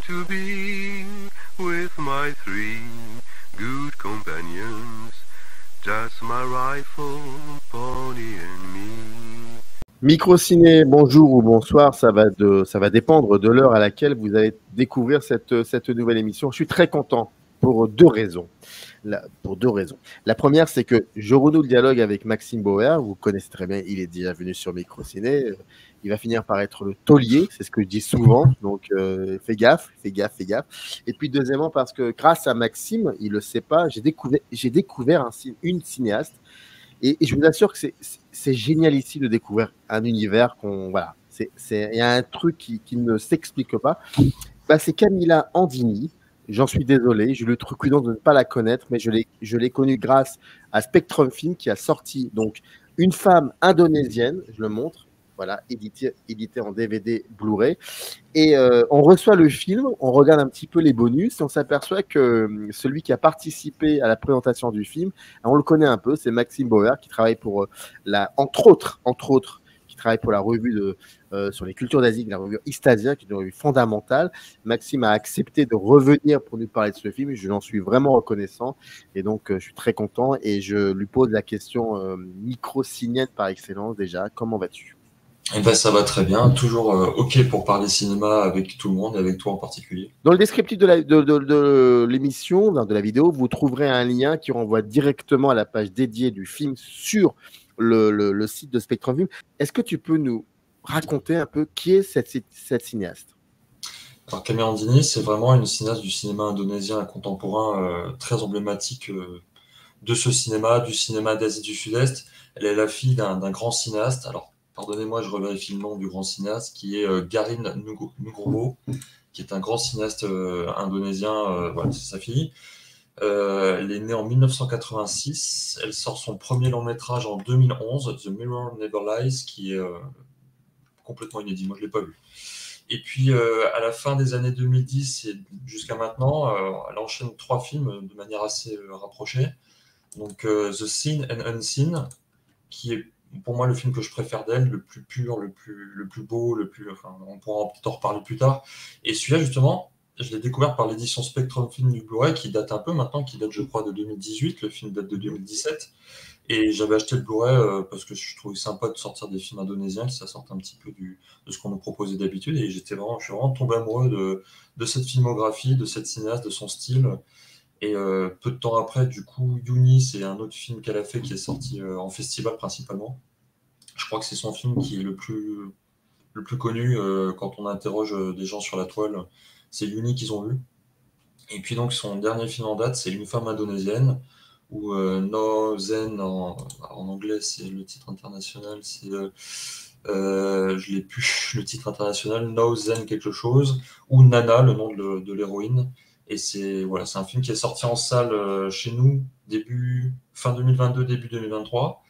to be with my three good companions, just my rifle, pony and me. Microciné, bonjour ou bonsoir, ça va dépendre de l'heure à laquelle vous allez découvrir cette nouvelle émission. Je suis très content pour deux raisons. La première, c'est que je renoue le dialogue avec Maxime Bauer. Vous connaissez très bien, il est déjà venu sur Microciné. Il va finir par être le taulier, c'est ce que je dis souvent. Donc, fais gaffe. Et puis, deuxièmement, parce que grâce à Maxime, il ne le sait pas, j'ai découvert une cinéaste. Et je vous assure que c'est génial ici de découvrir un univers voilà. Il y a un truc qui ne s'explique pas. C'est Camilla Andini. J'en suis désolé, j'ai le truculent de ne pas la connaître, mais je l'ai connue grâce à Spectrum Film qui a sorti donc Une femme indonésienne, je le montre, voilà, édité en DVD Blu-ray. Et on reçoit le film, on regarde un petit peu les bonus et on s'aperçoit que celui qui a participé à la présentation du film, on le connaît un peu, c'est Maxime Bauer qui travaille pour entre autres, qui travaille pour la revue sur les cultures d'Asie, la revue Istasia, qui est une revue fondamentale. Maxime a accepté de revenir pour nous parler de ce film et je l'en suis vraiment reconnaissant. Et donc, je suis très content et je lui pose la question micro-cinéaste par excellence déjà. Comment vas-tu ? Eh ben, ça va très bien, toujours OK pour parler cinéma avec tout le monde et avec toi en particulier. Dans le descriptif de l'émission, de la vidéo, vous trouverez un lien qui renvoie directement à la page dédiée du film sur le site de Spectrum Film. Est-ce que tu peux nous raconter un peu qui est cette cinéaste ? Alors, Camilla Andini, c'est vraiment une cinéaste du cinéma indonésien contemporain très emblématique de ce cinéma, du cinéma d'Asie du Sud-Est. Elle est la fille d'un grand cinéaste. Alors, pardonnez-moi, je revérifie le nom du grand cinéaste, qui est Garin Nugroho, qui est un grand cinéaste indonésien. Voilà, c'est sa fille. Elle est née en 1986. Elle sort son premier long métrage en 2011, The Mirror Never Lies, qui est complètement inédit. Moi, je ne l'ai pas vu. Et puis, à la fin des années 2010 et jusqu'à maintenant, elle enchaîne 3 films de manière assez rapprochée. Donc, The Seen and Unseen, qui est pour moi le film que je préfère d'elle, le plus pur, le plus beau, enfin, on pourra peut-être en reparler plus tard. Et celui-là, justement, je l'ai découvert par l'édition Spectrum Film du Blu-ray, qui date un peu maintenant, qui date, je crois, de 2018. Le film date de 2017. Et j'avais acheté le Blu-ray parce que je trouvais sympa de sortir des films indonésiens, que ça sorte un petit peu de ce qu'on nous proposait d'habitude. Et je suis vraiment tombé amoureux de cette filmographie, de cette cinéaste, de son style. Et peu de temps après, du coup, Yuni, c'est un autre film qu'elle a fait qui est sorti en festival principalement. Je crois que c'est son film qui est le plus connu quand on interroge des gens sur la toile. C'est Yuni qu'ils ont vu. Et puis donc, son dernier film en date, c'est Une femme indonésienne, ou No Zen en anglais, c'est le titre international, c'est je l'ai plus le titre international, No Zen quelque chose, ou Nana, le nom de l'héroïne. Et c'est un film qui est sorti en salle chez nous fin 2022, début 2023.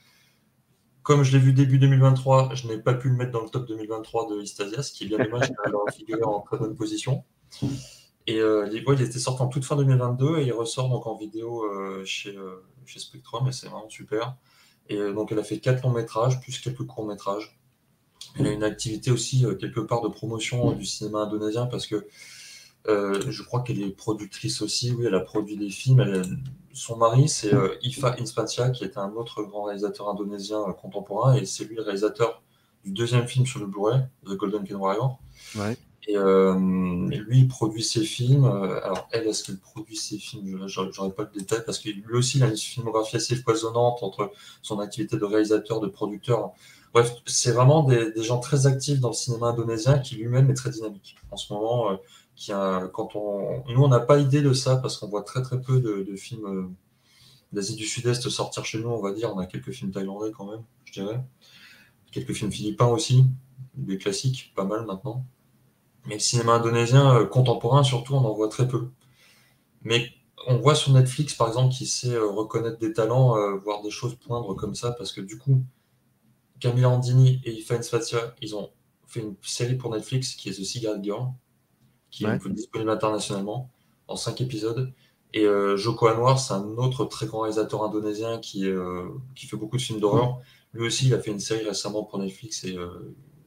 Comme je l'ai vu début 2023, je n'ai pas pu le mettre dans le top 2023 de Istasia, ce qui est bien dommage, car il figurait en très bonne position. Et il était sorti en toute fin 2022 et il ressort donc en vidéo chez Spectrum, et c'est vraiment super. Et donc elle a fait 4 longs métrages plus quelques courts métrages. Elle a une activité aussi quelque part de promotion du cinéma indonésien parce que je crois qu'elle est productrice aussi. Oui, elle a produit des films. Son mari, c'est Ifa Inspatia, qui est un autre grand réalisateur indonésien contemporain, et c'est lui le réalisateur du deuxième film sur le Blu-ray, The Golden Kain Warrior. Ouais. Et lui, il produit ses films. Alors, est-ce qu'elle produit ses films? J'aurais pas le détail, parce que lui aussi, il a une filmographie assez foisonnante entre son activité de réalisateur, de producteur. Bref, c'est vraiment des gens très actifs dans le cinéma indonésien, qui lui-même est très dynamique. En ce moment, nous, on n'a pas idée de ça, parce qu'on voit très très peu de films d'Asie du Sud-Est sortir chez nous, on va dire. On a quelques films thaïlandais quand même, je dirais. Quelques films philippins aussi, des classiques, pas mal maintenant. Mais le cinéma indonésien contemporain, surtout, on en voit très peu. Mais on voit sur Netflix, par exemple, qui sait reconnaître des talents, voir des choses poindre comme ça, parce que du coup, Camilla Andini et Ifa Inspatia, ils ont fait une série pour Netflix qui est The Cigarette Girl, qui est disponible internationalement, en 5 épisodes. Et Joko Anwar, c'est un autre très grand réalisateur indonésien qui fait beaucoup de films d'horreur. Lui aussi, il a fait une série récemment pour Netflix, et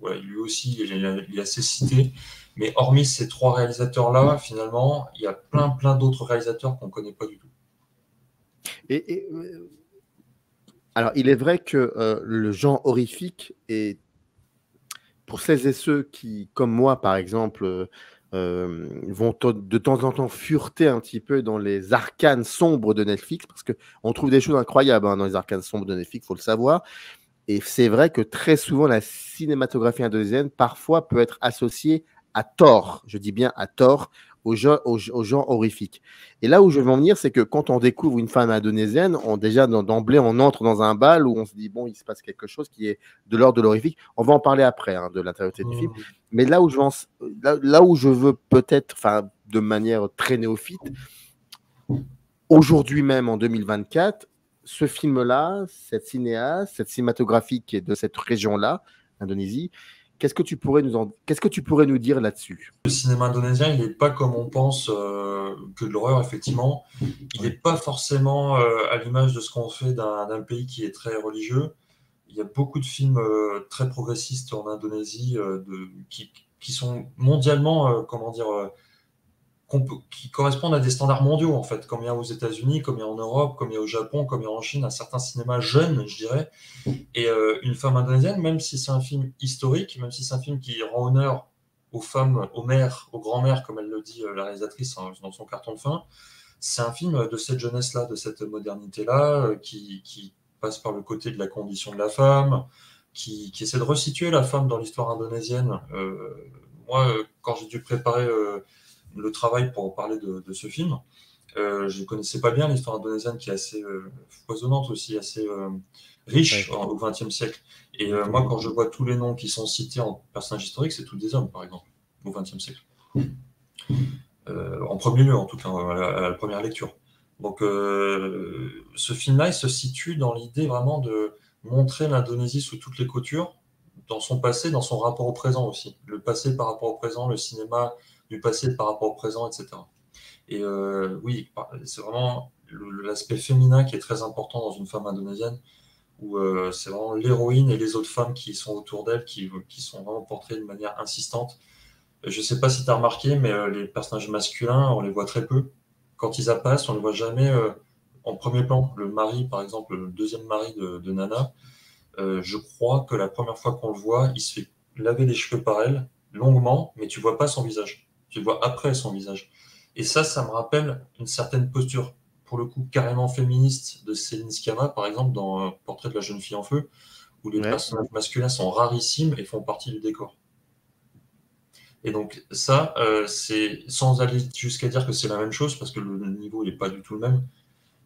voilà, lui aussi, il est assez cité. Mais hormis ces 3 réalisateurs-là, finalement, il y a plein d'autres réalisateurs qu'on ne connaît pas du tout. Alors, il est vrai que le genre horrifique est, pour celles et ceux qui, comme moi, par exemple, vont de temps en temps fureter un petit peu dans les arcanes sombres de Netflix, parce qu'on trouve des choses incroyables dans les arcanes sombres de Netflix, il faut le savoir. Et c'est vrai que très souvent, la cinématographie indonésienne, parfois, peut être associée à tort, je dis bien à tort, au genre horrifique. Et là où je veux en venir, c'est que quand on découvre une femme indonésienne, déjà d'emblée, on entre dans un bal où on se dit, bon, il se passe quelque chose qui est de l'ordre de l'horrifique. On va en parler après, de l'intériorité du film. Mais là où je veux peut-être, de manière très néophyte, aujourd'hui même, en 2024, ce film-là, cette cinéaste, cette cinématographie qui est de cette région-là, Indonésie, qu'est-ce que tu pourrais nous dire là-dessus? Le cinéma indonésien, il n'est pas comme on pense que de l'horreur, effectivement. Il n'est pas forcément à l'image de ce qu'on fait d'un pays qui est très religieux. Il y a beaucoup de films très progressistes en Indonésie qui sont mondialement, qui correspondent à des standards mondiaux, en fait, comme il y a aux États-Unis, comme il y a en Europe, comme il y a au Japon, comme il y a en Chine, un certain cinéma jeune, je dirais. Et Une femme indonésienne, même si c'est un film historique, même si c'est un film qui rend honneur aux femmes, aux mères, aux grands-mères, comme elle le dit la réalisatrice dans son carton de fin, c'est un film de cette jeunesse-là, de cette modernité-là, qui passe par le côté de la condition de la femme, qui essaie de resituer la femme dans l'histoire indonésienne. Moi, quand j'ai dû préparer le travail pour parler de ce film, je ne connaissais pas bien l'histoire indonésienne, qui est assez foisonnante aussi, assez riche au XXe siècle. Et moi, quand je vois tous les noms qui sont cités en personnages historiques, c'est tous des hommes, par exemple, au XXe siècle. En premier lieu, en tout cas, à la première lecture. Donc, ce film-là, il se situe dans l'idée vraiment de montrer l'Indonésie sous toutes les coutures, dans son passé, dans son rapport au présent aussi. Le passé par rapport au présent, le cinéma du passé par rapport au présent, etc. Et oui, c'est vraiment l'aspect féminin qui est très important dans une femme indonésienne, où c'est vraiment l'héroïne et les autres femmes qui sont autour d'elle qui sont vraiment portées de manière insistante. Je ne sais pas si tu as remarqué, mais les personnages masculins, on les voit très peu. Quand ils apparaissent, on ne les voit jamais en premier plan. Le mari, par exemple, le deuxième mari de Nana, je crois que la première fois qu'on le voit, il se fait laver les cheveux par elle, longuement, mais tu ne vois pas son visage. Tu le vois après son visage. Et ça me rappelle une certaine posture, pour le coup, carrément féministe de Céline Sciamma, par exemple, dans Portrait de la jeune fille en feu, où les personnages masculins sont rarissimes et font partie du décor. Et donc ça, c'est sans aller jusqu'à dire que c'est la même chose, parce que le niveau n'est pas du tout le même.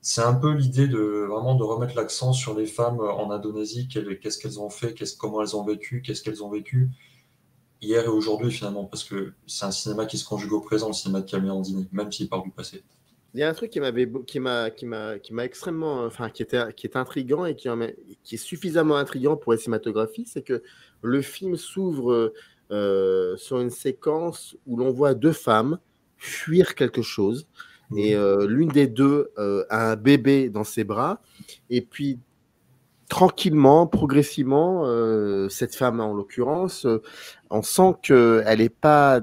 C'est un peu l'idée de vraiment de remettre l'accent sur les femmes en Indonésie, qu'est-ce qu'elles ont fait, comment elles ont vécu, qu'est-ce qu'elles ont vécu hier et aujourd'hui, finalement, parce que c'est un cinéma qui se conjugue au présent, le cinéma de Camille Andini, même s'il parle du passé. Il y a un truc qui m'a extrêmement, qui est intriguant et qui est suffisamment intriguant pour la cinématographie, c'est que le film s'ouvre sur une séquence où l'on voit deux femmes fuir quelque chose, et l'une des deux a un bébé dans ses bras, et puis tranquillement, progressivement, cette femme en l'occurrence, on sent qu'elle n'est pas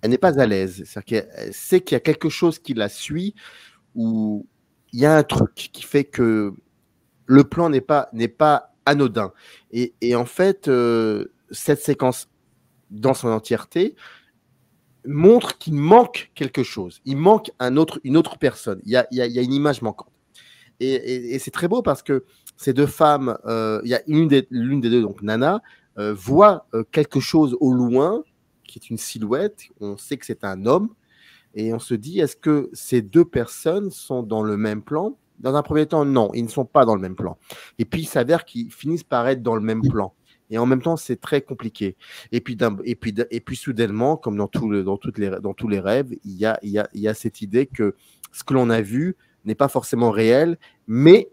à l'aise. C'est-à-dire qu'elle sait qu'il y a quelque chose qui la suit, ou il y a un truc qui fait que le plan n'est pas anodin. Et en fait, cette séquence, dans son entièreté, montre qu'il manque quelque chose. Il manque une autre personne. Il y a une image manquante. Et c'est très beau parce que ces deux femmes, il y a l'une des deux, donc Nana, voit quelque chose au loin, qui est une silhouette. On sait que c'est un homme. Et on se dit, est-ce que ces deux personnes sont dans le même plan? Dans un premier temps, non, ils ne sont pas dans le même plan. Et puis, il s'avère qu'ils finissent par être dans le même plan. Et en même temps, c'est très compliqué. Et puis soudainement, comme dans tous les rêves, il y a cette idée que ce que l'on a vu n'est pas forcément réel, mais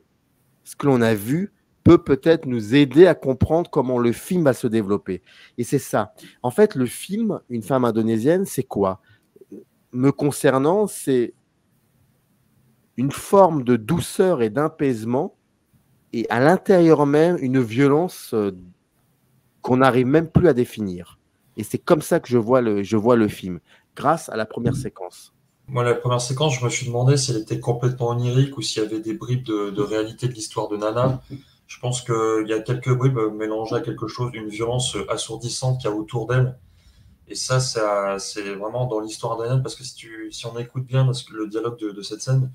ce que l'on a vu peut peut-être nous aider à comprendre comment le film va se développer. Et c'est ça. En fait, le film, Une femme indonésienne, c'est quoi? Me concernant, c'est une forme de douceur et d'apaisement, et à l'intérieur même, une violence qu'on n'arrive même plus à définir. Et c'est comme ça que je vois le film, grâce à la première séquence. Moi, la première séquence, je me suis demandé si elle était complètement onirique ou s'il y avait des bribes de réalité de l'histoire de Nana. Je pense qu'il y a quelques bribes mélangées à quelque chose, une violence assourdissante qu'il y a autour d'elle. Et ça, c'est vraiment dans l'histoire d'Ariane, parce que si on écoute bien le dialogue de cette scène,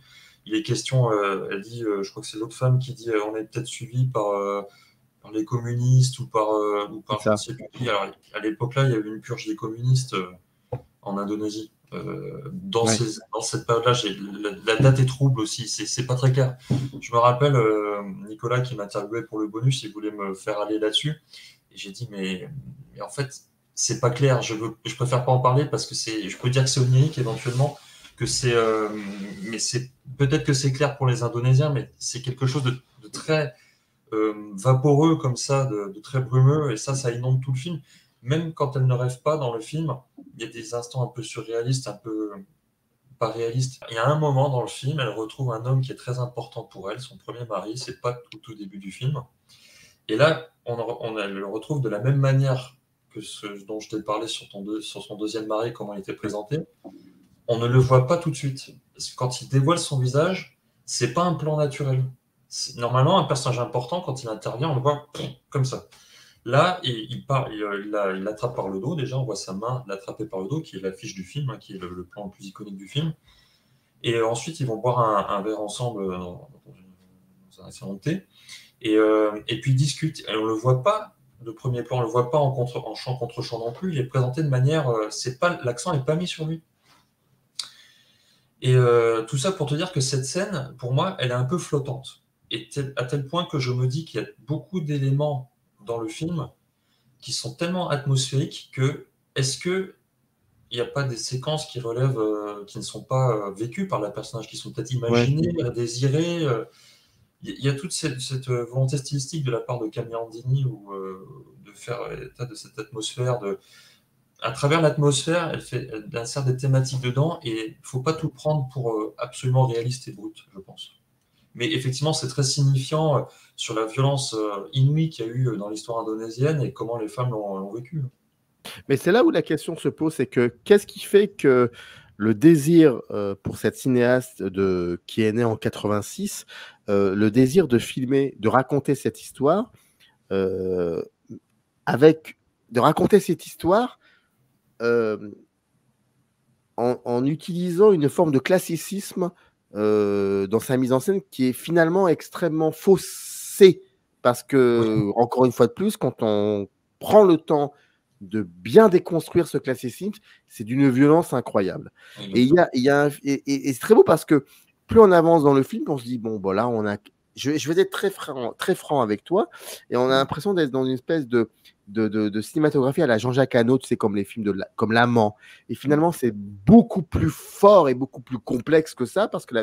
il est question, elle dit, je crois que c'est l'autre femme qui dit, on est peut-être suivi par les communistes ou par je ne sais plus qui. Alors, à l'époque-là, il y avait une purge des communistes en Indonésie. Dans cette période-là, la date est trouble aussi, c'est pas très clair. Je me rappelle Nicolas qui m'interviewait pour le bonus, il voulait me faire aller là-dessus. Et j'ai dit, mais en fait, c'est pas clair. Je préfère pas en parler parce que je peux dire que c'est onirique éventuellement, mais peut-être que c'est clair pour les Indonésiens, mais c'est quelque chose de très vaporeux comme ça, de très brumeux, et ça inonde tout le film. Même quand elle ne rêve pas dans le film, il y a des instants un peu surréalistes, un peu pas réalistes. Il y a un moment dans le film, elle retrouve un homme qui est très important pour elle, son premier mari, c'est pas tout au début du film. Et là, elle le retrouve de la même manière que ce dont je t'ai parlé sur son deuxième mari, comment il était présenté. On ne le voit pas tout de suite. Parce que quand il dévoile son visage, c'est pas un plan naturel. Normalement, un personnage important, quand il intervient, on le voit comme ça. Là, il l'attrape par le dos, déjà, on voit sa main l'attraper par le dos, qui est l'affiche du film, qui est le plan le plus iconique du film. Et ensuite, ils vont boire un verre ensemble dans un salon de thé. Et puis, ils discutent. Et on ne le voit pas de premier plan, on ne le voit pas en chant contre chant non plus. Il est présenté de manière... l'accent n'est pas mis sur lui. Et tout ça pour te dire que cette scène, pour moi, elle est un peu flottante. Et à tel point que je me dis qu'il y a beaucoup d'éléments dans le film qui sont tellement atmosphériques que est-ce que il n'y a pas des séquences qui relèvent, qui ne sont pas vécues par la personnage, qui sont peut-être imaginées, désirées. Il y a toute cette volonté stylistique de la part de Camiandini de faire état de cette atmosphère. À travers l'atmosphère, elle insère des thématiques dedans et il ne faut pas tout prendre pour absolument réaliste et brut, je pense. Mais effectivement, c'est très signifiant sur la violence inouïe qu'il y a eu dans l'histoire indonésienne et comment les femmes l'ont vécu. Mais c'est là où la question se pose, c'est que qu'est-ce qui fait que le désir pour cette cinéaste qui est née en 86, le désir de filmer, de raconter cette histoire, de raconter cette histoire en utilisant une forme de classicisme dans sa mise en scène qui est finalement extrêmement faussée, parce que, encore une fois de plus, quand on prend le temps de bien déconstruire ce classicisme, c'est d'une violence incroyable. Et c'est très beau parce que plus on avance dans le film, on se dit, bon, voilà, je vais être très franc avec toi, et on a l'impression d'être dans une espèce de cinématographie à la Jean-Jacques Hano, tu sais, comme les films comme L'Amant. Et finalement, c'est beaucoup plus fort et beaucoup plus complexe que ça, parce que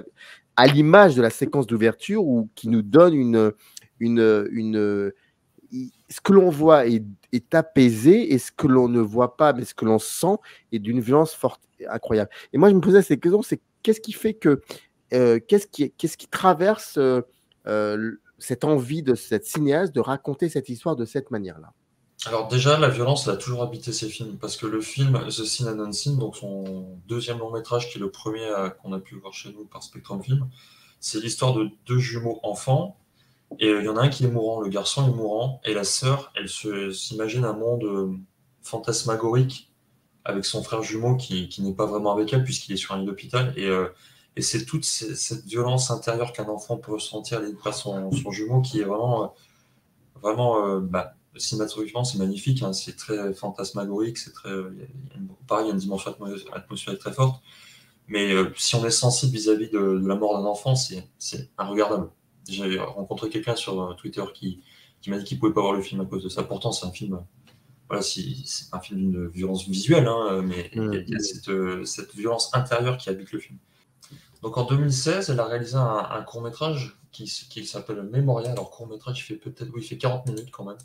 à l'image de la séquence d'ouverture qui nous donne ce que l'on voit est apaisé, et ce que l'on ne voit pas, mais ce que l'on sent est d'une violence forte, incroyable. Et moi, je me posais cette question, c'est qu'est-ce qui fait que qu'est-ce qui traverse cette envie de cette cinéaste de raconter cette histoire de cette manière-là? Alors déjà, la violence, elle a toujours habité ces films, parce que le film The Sin and Unseen, donc son deuxième long métrage, qui est le premier qu'on a pu voir chez nous par Spectrum Film, c'est l'histoire de deux jumeaux enfants, et il y en a un qui est mourant, le garçon est mourant, et la sœur, elle s'imagine un monde fantasmagorique avec son frère jumeau qui n'est pas vraiment avec elle, puisqu'il est sur un lit d'hôpital, et c'est toute cette violence intérieure qu'un enfant peut ressentir par son jumeau, qui est vraiment cinématographiquement, c'est magnifique, hein, c'est très fantasmagorique, pareil, il y a une dimension atmosphérique très forte, mais si on est sensible vis-à-vis de la mort d'un enfant, c'est inregardable. J'ai rencontré quelqu'un sur Twitter qui m'a dit qu'il ne pouvait pas voir le film à cause de ça. Pourtant, c'est un film, c'est un film d'une violence visuelle, hein, mais il y a cette violence intérieure qui habite le film. Donc en 2016, elle a réalisé un court-métrage qui s'appelle Memoria. Alors court-métrage, il fait 40 minutes quand même.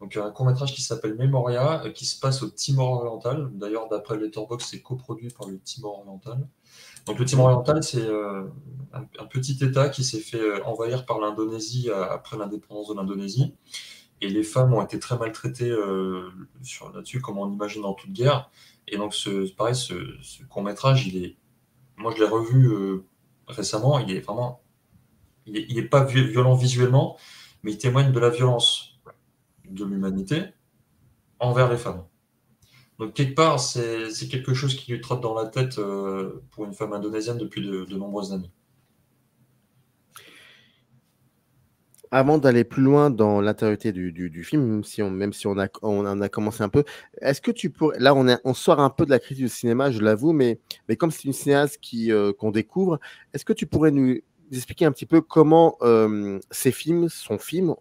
Donc un court-métrage qui s'appelle Memoria, qui se passe au Timor oriental. D'ailleurs, d'après Letterboxd, c'est coproduit par le Timor oriental. Donc le Timor oriental, c'est un petit État qui s'est fait envahir par l'Indonésie après l'indépendance de l'Indonésie. Et les femmes ont été très maltraitées là-dessus, comme on imagine dans toute guerre. Et donc, pareil, ce court-métrage, moi, je l'ai revu récemment. Il est vraiment, il est pas violent visuellement, mais il témoigne de la violence de l'humanité envers les femmes. Donc, quelque part, c'est quelque chose qui lui trotte dans la tête pour une femme indonésienne depuis de nombreuses années. Avant d'aller plus loin dans l'intériorité du film, même si on en a commencé un peu, est-ce que tu pourrais, là on sort un peu de la critique du cinéma, je l'avoue, mais comme c'est une cinéaste qu'on découvre, est-ce que tu pourrais nous expliquer un petit peu comment son film,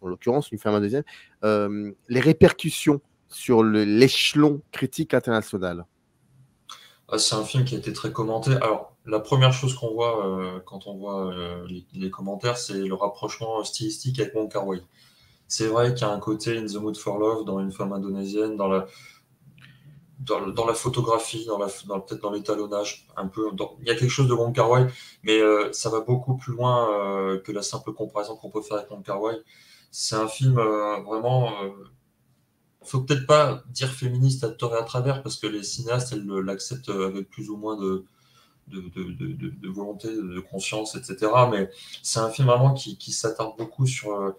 en l'occurrence Une femme indonésienne, les répercussions sur l'échelon critique international? C'est un film qui a été très commenté. Alors, la première chose qu'on voit quand on voit les commentaires, c'est le rapprochement stylistique avec Wong Kar-wai. C'est vrai qu'il y a un côté In the Mood for Love dans Une femme indonésienne, dans la photographie, peut-être dans l'étalonnage, un peu. Il y a quelque chose de Wong Kar-wai, mais ça va beaucoup plus loin que la simple comparaison qu'on peut faire avec Wong Kar-wai. C'est un film vraiment. Faut peut-être pas dire féministe à tort et à travers, parce que les cinéastes, elles l'acceptent avec plus ou moins de volonté, de conscience, etc. Mais c'est un film vraiment qui s'attarde beaucoup sur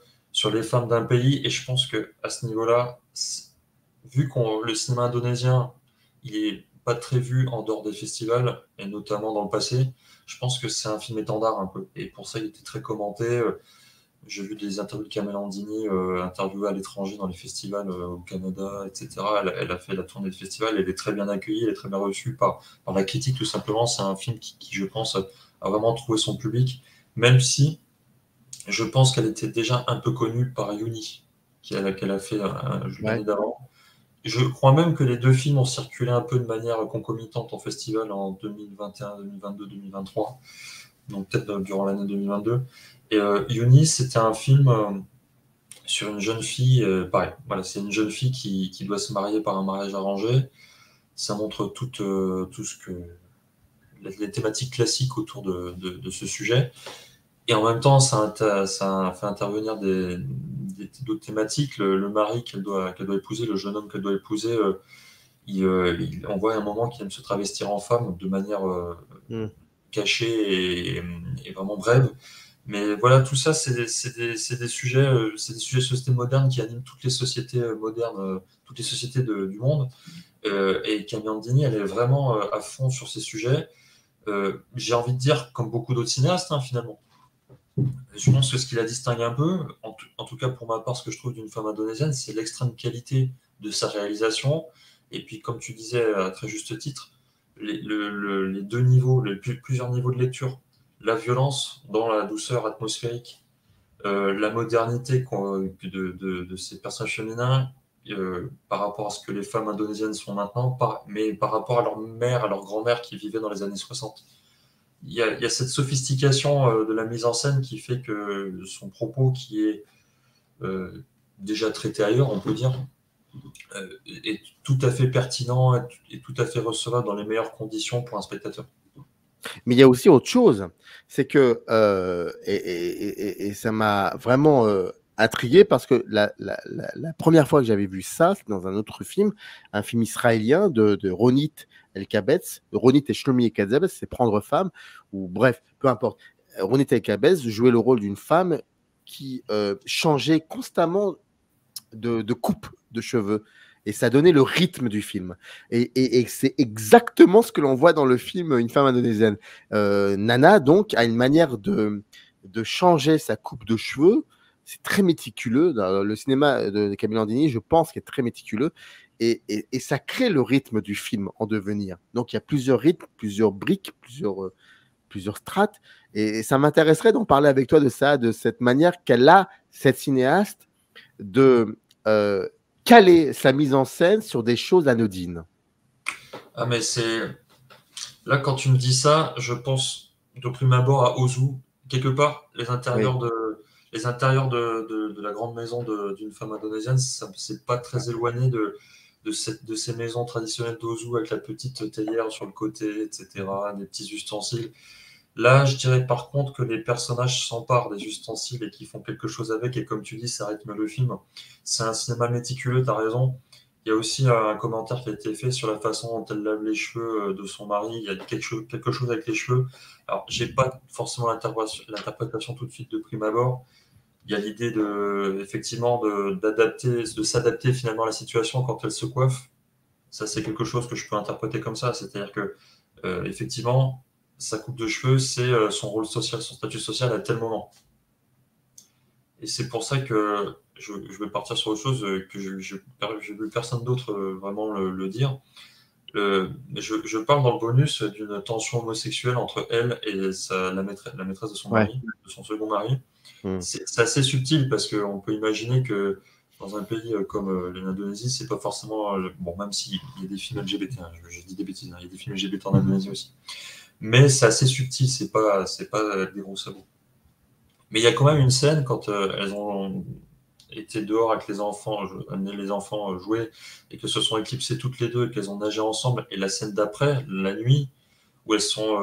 les femmes d'un pays, et je pense qu'à ce niveau-là, vu que le cinéma indonésien, il est pas très vu en dehors des festivals, et notamment dans le passé, je pense que c'est un film étendard un peu. Et pour ça, il était très commenté. J'ai vu des interviews de Camélia Andini interviewée à l'étranger dans les festivals au Canada, etc. Elle a fait la tournée de festival, elle est très bien accueillie, elle est très bien reçue par la critique, tout simplement. C'est un film qui, je pense, a vraiment trouvé son public, même si je pense qu'elle était déjà un peu connue par Yuni, qu'elle a fait l'année d'avant. Je crois même que les deux films ont circulé un peu de manière concomitante en festival en 2021, 2022, 2023, donc peut-être durant l'année 2022. Et Yuni, c'était un film sur une jeune fille, pareil, voilà, c'est une jeune fille qui doit se marier par un mariage arrangé. Ça montre tout ce que les thématiques classiques autour de ce sujet. Et en même temps, ça fait intervenir d'autres thématiques. Le mari qu'elle doit épouser, le jeune homme qu'elle doit épouser, on voit à un moment qu'il aime se travestir en femme de manière cachée et vraiment brève. Mais voilà, tout ça, c'est des sujets de société moderne qui animent toutes les sociétés modernes, toutes les sociétés du monde. Et Camélia Andini, elle est vraiment à fond sur ces sujets. J'ai envie de dire, comme beaucoup d'autres cinéastes, finalement. Je pense que ce qui la distingue un peu, en tout cas pour ma part, ce que je trouve d'une femme indonésienne, c'est l'extrême qualité de sa réalisation. Et puis, comme tu disais à très juste titre, les deux niveaux, plusieurs niveaux de lecture. La violence dans la douceur atmosphérique, la modernité de ces personnages féminins par rapport à ce que les femmes indonésiennes sont maintenant, mais par rapport à leur mère, à leur grand-mère qui vivaient dans les années 60. Il y a cette sophistication de la mise en scène qui fait que son propos, qui est déjà traité ailleurs, on peut dire, est tout à fait pertinent et tout à fait recevable dans les meilleures conditions pour un spectateur. Mais il y a aussi autre chose, c'est que, et ça m'a vraiment intrigué, parce que la première fois que j'avais vu ça, c'est dans un autre film, un film israélien de Ronit Elkabetz. Ronit et Shlomi Elkabetz, c'est Prendre femme, ou bref, peu importe. Ronit Elkabetz jouait le rôle d'une femme qui changeait constamment de coupe de cheveux. Et ça donnait le rythme du film. Et c'est exactement ce que l'on voit dans le film Une femme indonésienne. Nana, donc, a une manière de changer sa coupe de cheveux. C'est très méticuleux. Dans le cinéma de Camélia Andini, je pense qu'il est très méticuleux. Et ça crée le rythme du film en devenir. Donc, il y a plusieurs rythmes, plusieurs briques, plusieurs strates. Et ça m'intéresserait d'en parler avec toi de ça, de cette manière qu'elle a, cette cinéaste, de caler sa mise en scène sur des choses anodines. Ah, mais là, quand tu me dis ça, je pense de prime abord à Ozu. Quelque part, les intérieurs de la grande maison d'une femme indonésienne, c'est pas très éloigné de ces maisons traditionnelles d'Ozu avec la petite théière sur le côté, etc., des petits ustensiles. Là, je dirais par contre que les personnages s'emparent des ustensiles et qu'ils font quelque chose avec, et comme tu dis, ça rythme le film. C'est un cinéma méticuleux, t'as raison. Il y a aussi un commentaire qui a été fait sur la façon dont elle lave les cheveux de son mari. Il y a quelque chose avec les cheveux. Alors, j'ai pas forcément l'interprétation tout de suite de prime abord. Il y a l'idée effectivement, de s'adapter finalement à la situation quand elle se coiffe. Ça, c'est quelque chose que je peux interpréter comme ça. C'est-à-dire que, effectivement, sa coupe de cheveux, c'est son rôle social, son statut social à tel moment. Et c'est pour ça que je vais partir sur autre chose que j'ai vu personne d'autre vraiment le dire. Je parle dans le bonus d'une tension homosexuelle entre elle et la maîtresse de son Ouais. mari, de son second mari. Mm. C'est assez subtil parce qu'on peut imaginer que dans un pays comme l'Indonésie, c'est pas forcément. Bon, même s'il y a des films LGBT, hein, je dis des bêtises, hein, il y a des films LGBT en Indonésie aussi. Mais c'est assez subtil, c'est pas des gros sabots. Mais il y a quand même une scène quand elles ont été dehors avec les enfants, amené les enfants jouer, et que se sont éclipsées toutes les deux et qu'elles ont nagé ensemble. Et la scène d'après, la nuit, où elles sont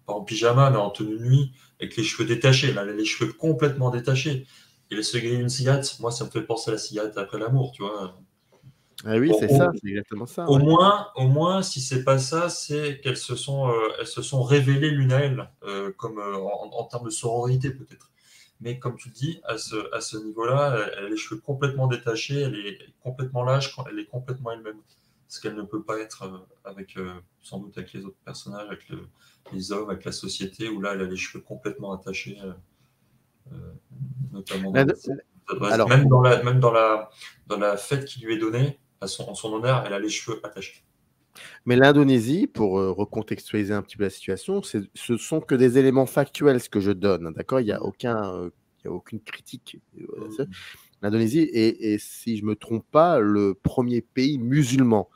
pas en pyjama, mais en tenue de nuit, avec les cheveux détachés, là, les cheveux complètement détachés. Et elles se grillent une cigarette. Moi, ça me fait penser à la cigarette après l'amour, tu vois. Ah oui, c'est ça, c'est exactement ça. Au Ouais. moins, si c'est pas ça, c'est qu'elles elles se sont révélées l'une à elle, comme en termes de sororité peut-être. Mais comme tu dis, à ce niveau-là, elle a les cheveux complètement détachés, elle est complètement lâche, elle est complètement elle-même. Ce qu'elle ne peut pas être avec, sans doute avec les autres personnages, avec les hommes, avec la société, où là, elle a les cheveux complètement attachés, euh, notamment dans Alors, même dans la fête qui lui est donnée, en son honneur, elle a les cheveux attachés. mais l'Indonésie, pour recontextualiser un petit peu la situation, ce sont que des éléments factuels ce que je donne. D'accord, il n'y a aucune critique. L'Indonésie est, si je ne me trompe pas, le premier pays musulman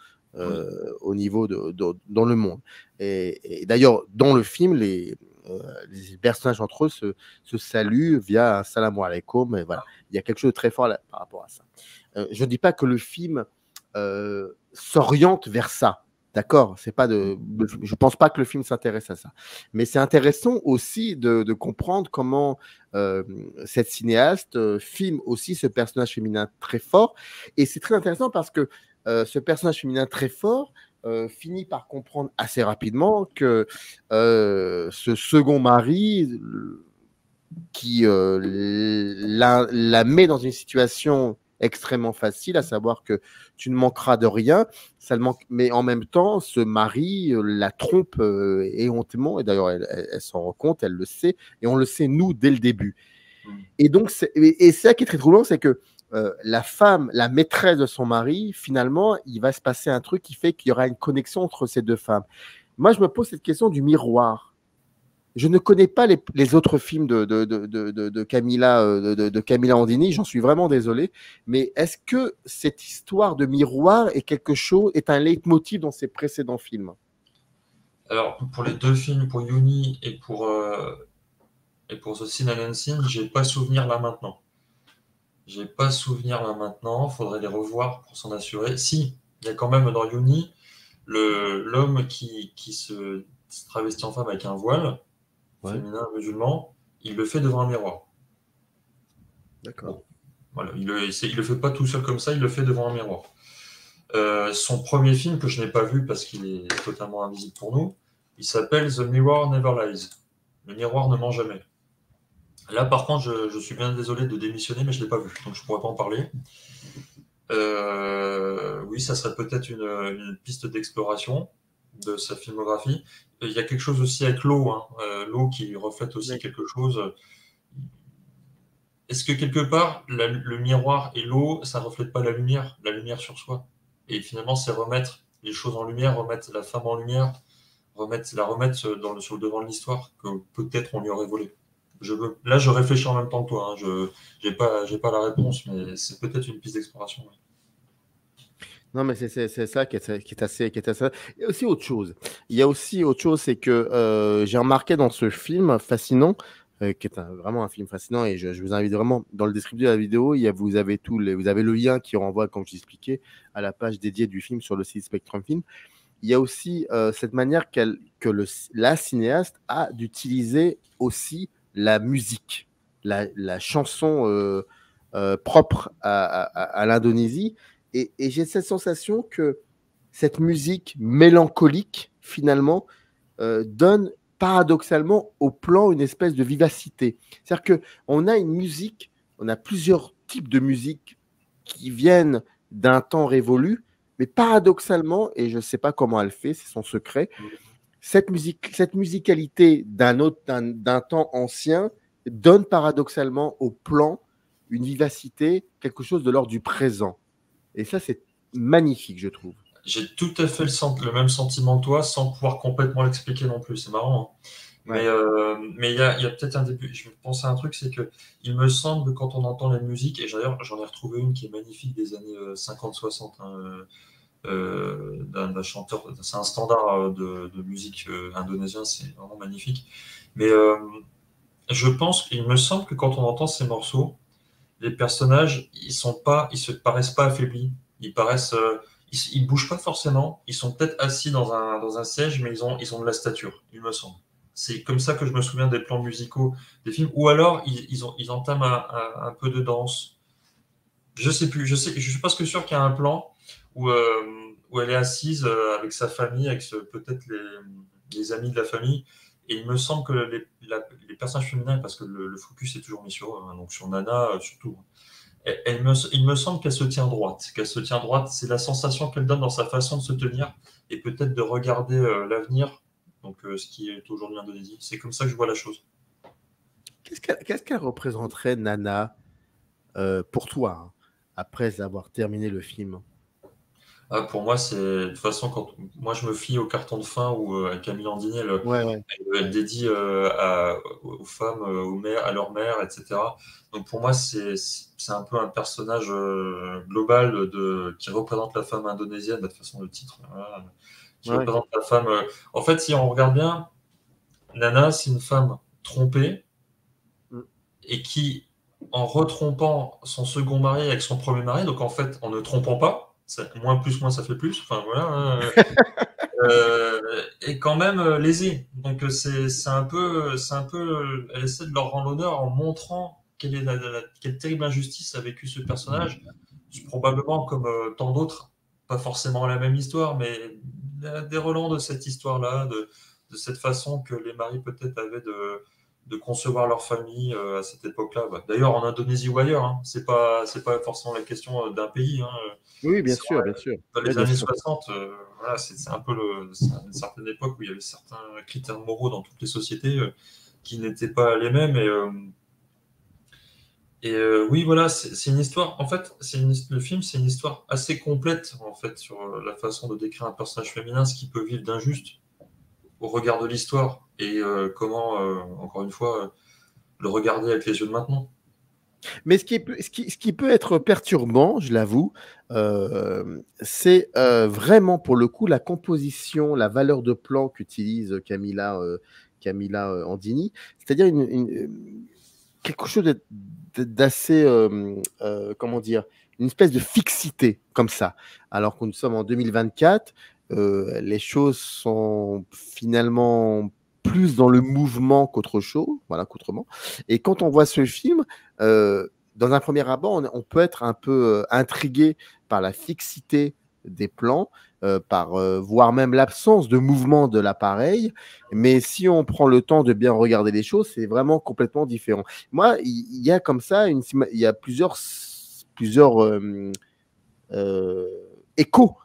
au niveau dans le monde. Et d'ailleurs, dans le film, les personnages entre eux se saluent via un salam alaikum. Et voilà, il y a quelque chose de très fort là, par rapport à ça. Je ne dis pas que le film s'oriente vers ça. D'accord, c'est pas je pense pas que le film s'intéresse à ça, mais c'est intéressant aussi de comprendre comment cette cinéaste filme aussi ce personnage féminin très fort, et c'est très intéressant parce que ce personnage féminin très fort finit par comprendre assez rapidement que ce second mari qui la met dans une situation extrêmement facile, à savoir que tu ne manqueras de rien, mais en même temps, ce mari la trompe éhontément, et d'ailleurs, elle s'en rend compte, elle le sait, et on le sait, nous, dès le début. Et donc, c'est ça qui est très troublant, c'est que la femme, la maîtresse de son mari, finalement, il va se passer un truc qui fait qu'il y aura une connexion entre ces deux femmes. Moi, je me pose cette question du miroir. Je ne connais pas les autres films de Camilla Andini, j'en suis vraiment désolé, mais est-ce que cette histoire de miroir est un leitmotiv dans ses précédents films? Alors, pour les deux films, pour Yuni et pour The Sin and Unseen, j'ai pas souvenir là maintenant. Faudrait les revoir pour s'en assurer. Si, il y a quand même dans Yuni l'homme qui se travestit en femme avec un voile, féminin, musulman, il le fait devant un miroir. D'accord. Bon, voilà, il le fait pas tout seul comme ça, il le fait devant un miroir. Son premier film que je n'ai pas vu parce qu'il est totalement invisible pour nous, il s'appelle The Mirror Never Lies. Le miroir ne ment jamais. Là, par contre, je suis bien désolé de démissionner, mais je ne l'ai pas vu, donc je ne pourrais pas en parler. Oui, ça serait peut-être une piste d'exploration de sa filmographie. Il y a quelque chose aussi avec l'eau, hein. L'eau qui reflète aussi quelque chose. Est-ce que quelque part, le miroir et l'eau, ça ne reflète pas la lumière sur soi? Et finalement, c'est remettre les choses en lumière, remettre la femme en lumière, la remettre sur le devant de l'histoire, que peut-être on lui aurait volé. Là, je réfléchis en même temps que toi. Hein. Je n'ai pas la réponse, mais c'est peut-être une piste d'exploration. Oui. Non, mais c'est ça qui est assez. Il y a aussi autre chose. C'est que j'ai remarqué dans ce film fascinant, qui est vraiment un film fascinant, et je vous invite vraiment, dans le descriptif de la vidéo, vous avez le lien qui renvoie, comme je l'expliquais, à la page dédiée du film sur le site Spectrum Film. il y a aussi cette manière la cinéaste a d'utiliser aussi la musique, la chanson propre à l'Indonésie. Et j'ai cette sensation que cette musique mélancolique, finalement, donne paradoxalement au plan une espèce de vivacité. C'est-à-dire qu'on a une musique, on a plusieurs types de musique qui viennent d'un temps révolu, mais paradoxalement, et je ne sais pas comment elle fait, c'est son secret, cette musicalité d'un temps ancien donne paradoxalement au plan une vivacité, quelque chose de l'ordre du présent. Et ça, c'est magnifique, je trouve. J'ai tout à fait le même sentiment que toi, sans pouvoir complètement l'expliquer non plus. C'est marrant. Hein. Ouais. Mais il y a peut-être un début. Je pense à un truc, c'est que il me semble que quand on entend la musique, et d'ailleurs j'en ai retrouvé une qui est magnifique des années 50-60, hein, d'un chanteur, c'est un standard de musique indonésien, c'est vraiment magnifique. Mais il me semble que quand on entend ces morceaux, les personnages, ils se paraissent pas affaiblis. Ils paraissent, ils bougent pas forcément. Ils sont peut-être assis dans un siège, mais ils ont de la stature, il me semble. C'est comme ça que je me souviens des plans musicaux des films. Ou alors, ils entament un peu de danse. Je sais plus. Je suis presque sûr qu'il y a un plan où elle est assise avec sa famille, avec peut-être les amis de la famille. Et il me semble que les personnages féminins, parce que le focus est toujours mis donc sur Nana surtout, il me semble qu'elle se tient droite. C'est la sensation qu'elle donne dans sa façon de se tenir et peut-être de regarder l'avenir, donc ce qui est aujourd'hui l'Indonésie. C'est comme ça que je vois la chose. Qu'est-ce qu'elle représenterait, Nana, pour toi, hein, après avoir terminé le film? Pour moi, c'est de toute façon, quand moi je me fie au carton de fin où Camille Andini, elle dédie aux femmes, aux mères, à leur mère, etc. Donc pour moi, c'est un peu un personnage global qui représente la femme indonésienne, de toute façon le titre, voilà, qui représente la femme. En fait, si on regarde bien, Nana, c'est une femme trompée et qui, en retrompant son second mari avec son premier mari, donc en fait, en ne trompant pas, moins plus, moins ça fait plus. Enfin voilà. Et quand même lésée. Donc c'est un peu, elle essaie de leur rendre l'honneur en montrant quelle terrible injustice a vécu ce personnage. Probablement comme tant d'autres, pas forcément la même histoire, mais des relents de cette histoire-là, de cette façon que les maris peut-être avaient de concevoir leur famille à cette époque-là. D'ailleurs, en Indonésie ou ailleurs, hein, c'est pas forcément la question d'un pays. Hein, oui, bien sûr, bien sûr. Dans les années 60, voilà, c'est un peu une certaine époque où il y avait certains critères moraux dans toutes les sociétés qui n'étaient pas les mêmes. Oui, voilà, c'est une histoire. En fait, le film, c'est une histoire assez complète en fait sur la façon de décrire un personnage féminin, ce qu'il peut vivre d'injuste au regard de l'histoire et comment, encore une fois, le regarder avec les yeux de maintenant. Mais ce qui peut être perturbant, je l'avoue, c'est vraiment pour le coup la composition, la valeur de plan qu'utilise Camilla Andini, c'est-à-dire quelque chose d'assez, comment dire, une espèce de fixité comme ça, alors que nous sommes en 2024, les choses sont finalement plus dans le mouvement qu'autrement. Et quand on voit ce film, dans un premier abord, on peut être un peu intrigué par la fixité des plans, voire même l'absence de mouvement de l'appareil. Mais si on prend le temps de bien regarder les choses, c'est vraiment complètement différent. Moi, il y a comme ça, il y a plusieurs échos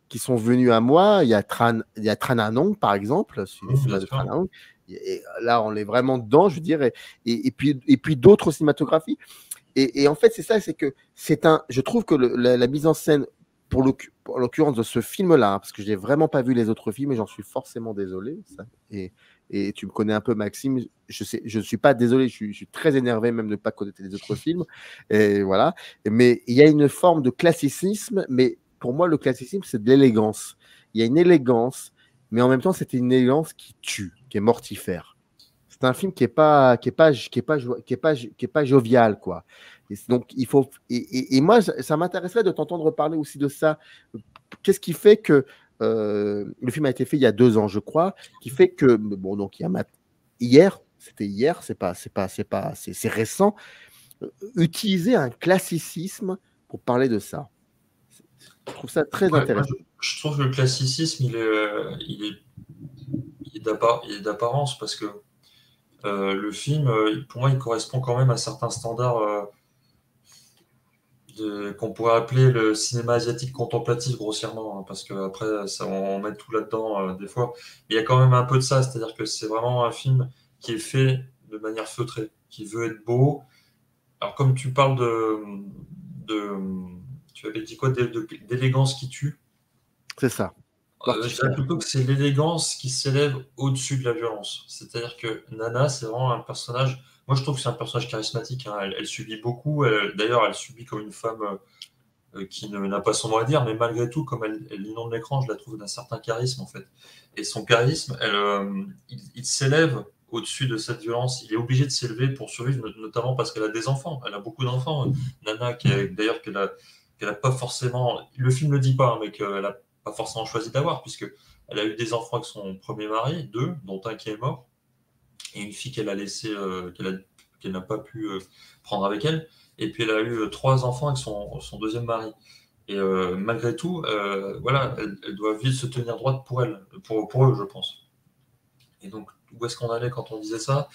qui sont venus à moi. Il y a Tran Anong, par exemple, cinéma de Tran Anong. Et là, on est vraiment dedans, je veux dire, et puis d'autres cinématographies. Et en fait, c'est ça, c'est que je trouve que la mise en scène, en l'occurrence de ce film-là, hein, parce que je n'ai vraiment pas vu les autres films, et j'en suis forcément désolé. Et tu me connais un peu, Maxime. Je ne suis pas désolé, je suis très énervé même de ne pas connaître les autres films. Et voilà. Mais il y a une forme de classicisme, mais pour moi, le classicisme, c'est de l'élégance. Il y a une élégance, mais en même temps, c'est une élégance qui tue, qui est mortifère. C'est un film qui est pas jovial, quoi. Et donc il faut. Et moi, ça m'intéresserait de t'entendre parler aussi de ça. Qu'est-ce qui fait que le film a été fait il y a 2 ans, je crois, qui fait que, bon, donc il y a hier, c'était hier, c'est récent, utiliser un classicisme pour parler de ça. Je trouve ça très intéressant. Je trouve que le classicisme, il est d'apparence parce que le film, pour moi, il correspond quand même à certains standards qu'on pourrait appeler le cinéma asiatique contemplatif grossièrement, hein, parce que après, on met tout là-dedans des fois. Mais il y a quand même un peu de ça, c'est-à-dire que c'est vraiment un film qui est fait de manière feutrée, qui veut être beau. Alors, comme tu parles tu avais dit quoi, d'élégance qui tue. C'est ça. Je dirais plutôt que c'est l'élégance qui s'élève au-dessus de la violence. C'est-à-dire que Nana, c'est vraiment un personnage. Moi, je trouve que c'est un personnage charismatique, hein. Elle subit beaucoup. D'ailleurs, elle subit comme une femme qui n'a pas son mot à dire, mais malgré tout, comme elle inonde l'écran, je la trouve d'un certain charisme, en fait. Et son charisme, il s'élève au-dessus de cette violence. Il est obligé de s'élever pour survivre, notamment parce qu'elle a des enfants. Elle a beaucoup d'enfants. Nana, d'ailleurs, qu'elle a pas forcément. Le film ne le dit pas, hein, mais qu'elle a pas forcément choisi d'avoir, puisqu'elle a eu des enfants avec son premier mari, 2, dont un qui est mort, et une fille qu'elle a laissée, qu'elle n'a pas pu prendre avec elle. Et puis elle a eu 3 enfants avec son deuxième mari. Et malgré tout, voilà, elle doit vite se tenir droite pour elle, pour eux, je pense. Et donc, où est-ce qu'on allait quand on disait ça?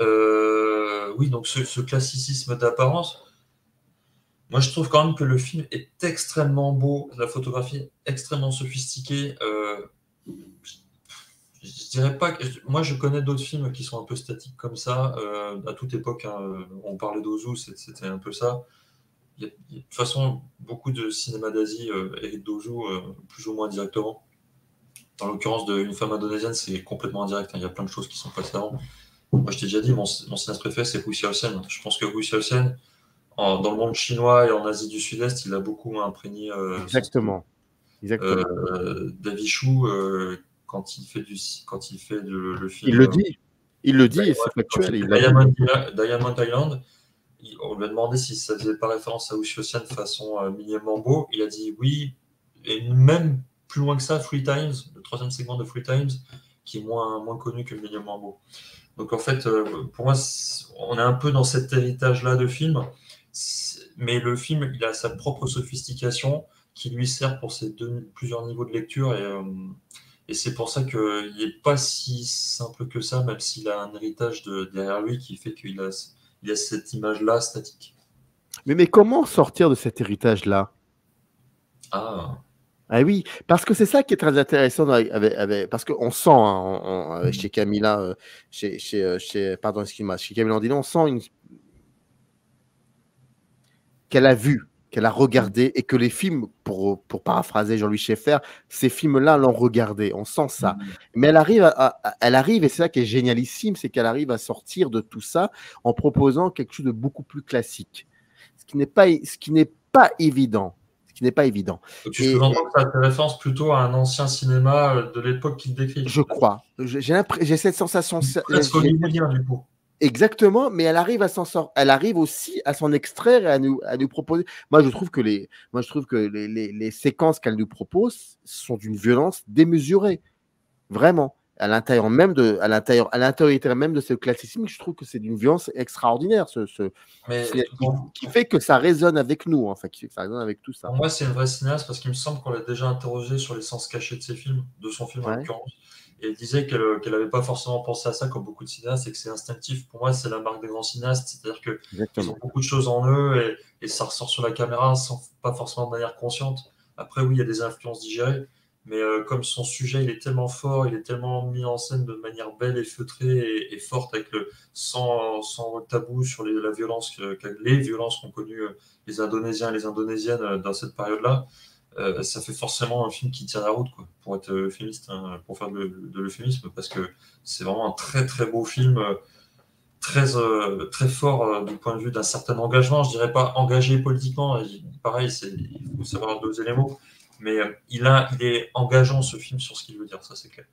Oui, donc ce classicisme d'apparence. Moi, je trouve quand même que le film est extrêmement beau, la photographie est extrêmement sophistiquée. Je dirais pas que... Moi, je connais d'autres films qui sont un peu statiques comme ça, à toute époque, hein. On parlait d'Ozu, c'était un peu ça. Il y a de toute façon beaucoup de cinéma d'Asie hérite d'Ozu, plus ou moins directement. Dans l'occurrence d'Une femme indonésienne, c'est complètement indirect, hein. Il y a plein de choses qui sont passées avant. Moi, je t'ai déjà dit, mon cinéaste préféré, c'est Hu Xiaosen. Je pense que Hu Xiaosen, dans le monde chinois et en Asie du Sud-Est, il a beaucoup imprégné. Exactement. David Chou, quand il fait le film. Il le dit, et c'est factuel. Diamond Island, on lui a demandé si ça faisait pas référence à Hu Xiaosen façon Millie Mambo. Il a dit oui, et même plus loin que ça, Three Times, le 3e segment de Three Times, qui est moins connu que Millie Mambo. Donc en fait, pour moi, on est un peu dans cet héritage-là de film, mais le film, il a sa propre sophistication qui lui sert pour ses plusieurs niveaux de lecture, et c'est pour ça qu'il n'est pas si simple que ça, même s'il a un héritage derrière lui qui fait qu'il a cette image-là statique. Mais comment sortir de cet héritage-là? Ah oui, parce que c'est ça qui est très intéressant parce qu'on sent, hein, chez Camilla, pardon, excuse-moi, chez Camilla Andino, on sent qu'elle a vu, qu'elle a regardé, et que les films, pour paraphraser Jean-Louis Schaeffer, ces films-là l'ont regardé, on sent ça. Mais elle arrive, et c'est ça qui est génialissime, c'est qu'elle arrive à sortir de tout ça en proposant quelque chose de beaucoup plus classique, ce qui n'est pas évident. Tu sous-entends que ça fait référence plutôt à un ancien cinéma de l'époque qu'il décrit. Je crois. J'ai cette sensation. Presque hollywoodien, du coup. Exactement, mais elle arrive aussi à s'en extraire et à nous proposer. Moi, je trouve que les séquences qu'elle nous propose sont d'une violence démesurée, vraiment. À l'intérieur même de ce classicisme, je trouve que c'est d'une violence extraordinaire, qui fait que ça résonne avec nous, en fait, qui fait que ça résonne avec tout ça. Pour moi, c'est une vraie cinéaste parce qu'il me semble qu'on l'a déjà interrogée sur les sens cachés de ses films, de son film en l'occurrence. Et elle disait qu'elle n'avait pas forcément pensé à ça comme beaucoup de cinéastes et que c'est instinctif. Pour moi, c'est la marque des grands cinéastes, c'est-à-dire qu'ils ont beaucoup de choses en eux et ça ressort sur la caméra pas forcément de manière consciente. Après, oui, il y a des influences digérées, mais comme son sujet il est tellement fort, il est tellement mis en scène de manière belle et feutrée et forte, sans tabou sur les violences qu'ont connues les Indonésiens et les Indonésiennes dans cette période-là. Ça fait forcément un film qui tient la route, quoi, pour être euphémiste, hein, pour faire de l'euphémisme, parce que c'est vraiment un très très beau film, très fort du point de vue d'un certain engagement. Je dirais pas engagé politiquement, pareil, il faut savoir doser les mots, mais il est engageant, ce film, sur ce qu'il veut dire, ça c'est clair.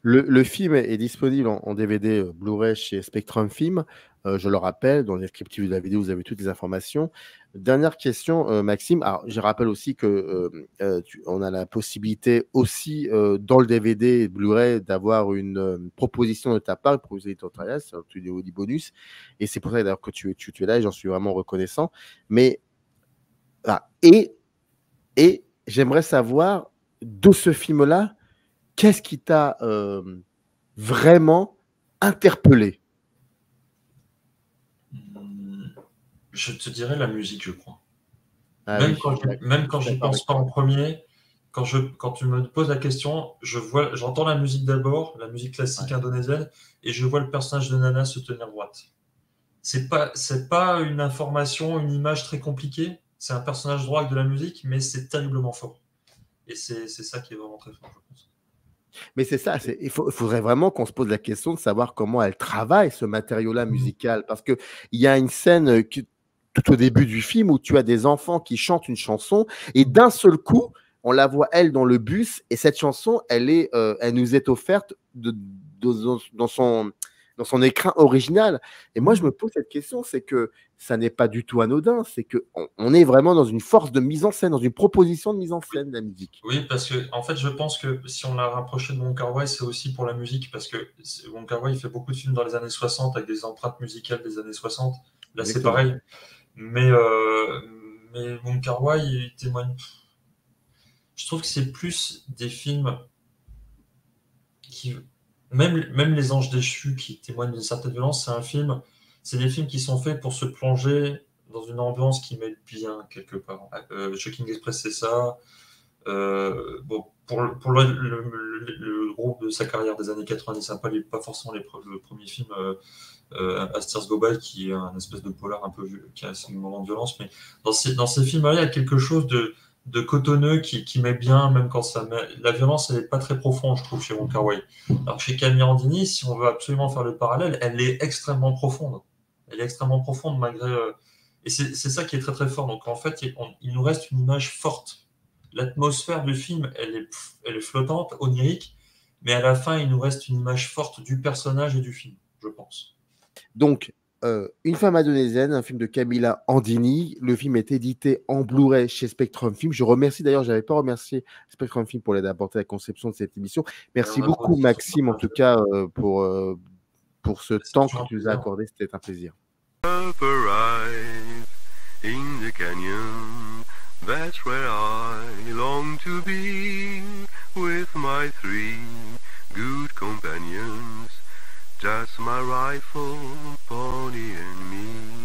Le film est disponible en DVD, Blu-ray chez Spectrum Film. Je le rappelle, dans le descriptif de la vidéo, vous avez toutes les informations. Dernière question, Maxime. Alors, je rappelle aussi que on a la possibilité aussi, dans le DVD et le Blu-ray, d'avoir une proposition de ta part, une proposition éditoriale, c'est un vidéo du bonus. Et c'est pour ça d'ailleurs que tu es là et j'en suis vraiment reconnaissant. Mais, ah, et j'aimerais savoir, de ce film-là, qu'est-ce qui t'a vraiment interpellé? Je te dirais la musique, je crois. Ah Même oui, quand j'y pense pas en premier, quand tu me poses la question, j'entends la musique d'abord, la musique classique indonésienne, et je vois le personnage de Nana se tenir droite. C'est pas une information, une image très compliquée. C'est un personnage droit avec de la musique, mais c'est terriblement fort. Et c'est ça qui est vraiment très fort, je pense. Mais c'est ça, il faudrait vraiment qu'on se pose la question de savoir comment elle travaille ce matériau-là musical. Parce qu'il y a une scène tout au début du film où tu as des enfants qui chantent une chanson et d'un seul coup, on la voit elle dans le bus et cette chanson, elle nous est offerte dans son écran original. Et moi, je me pose cette question, c'est que ça n'est pas du tout anodin, c'est qu'on est vraiment dans une force de mise en scène, dans une proposition de mise en scène de la musique. Oui, parce que en fait, je pense que si on l'a rapproché de Wong Kar-wai, c'est aussi pour la musique, parce que Wong Kar-wai, il fait beaucoup de films dans les années 60 avec des empreintes musicales des années 60. Là, c'est pareil. Mais Wong Kar-wai, il témoigne. Je trouve que c'est plus des films qui... Même Les Anges déchus qui témoignent d'une certaine violence, c'est des films qui sont faits pour se plonger dans une ambiance qui met bien quelque part. Chungking Express, c'est ça. Bon, pour le groupe de sa carrière des années 90, c'est pas forcément le premier film, As Tears Go By, qui est un espèce de polar un peu qui a ses moments de violence, mais dans ces films-là, il y a quelque chose de cotonneux qui met bien, même quand ça met... La violence, elle n'est pas très profonde, je trouve, chez Wong Kar-wai. Alors chez Camirandini, si on veut absolument faire le parallèle, elle est extrêmement profonde. Elle est extrêmement profonde malgré... Et c'est ça qui est très très fort. Donc en fait, il nous reste une image forte. L'atmosphère du film, elle est flottante, onirique, mais à la fin, il nous reste une image forte du personnage et du film, je pense. Donc, Une femme indonésienne, un film de Camilla Andini. Le film est édité en Blu-ray chez Spectrum Film. Je remercie d'ailleurs, je n'avais pas remercié Spectrum Film pour l'aide apportée à la conception de cette émission. Merci beaucoup, Maxime, en tout cas, pour ce temps que tu nous as accordé. C'était un plaisir. In the canyon, that's where I long to be, with my 3 good companions, just my rifle, pony and me.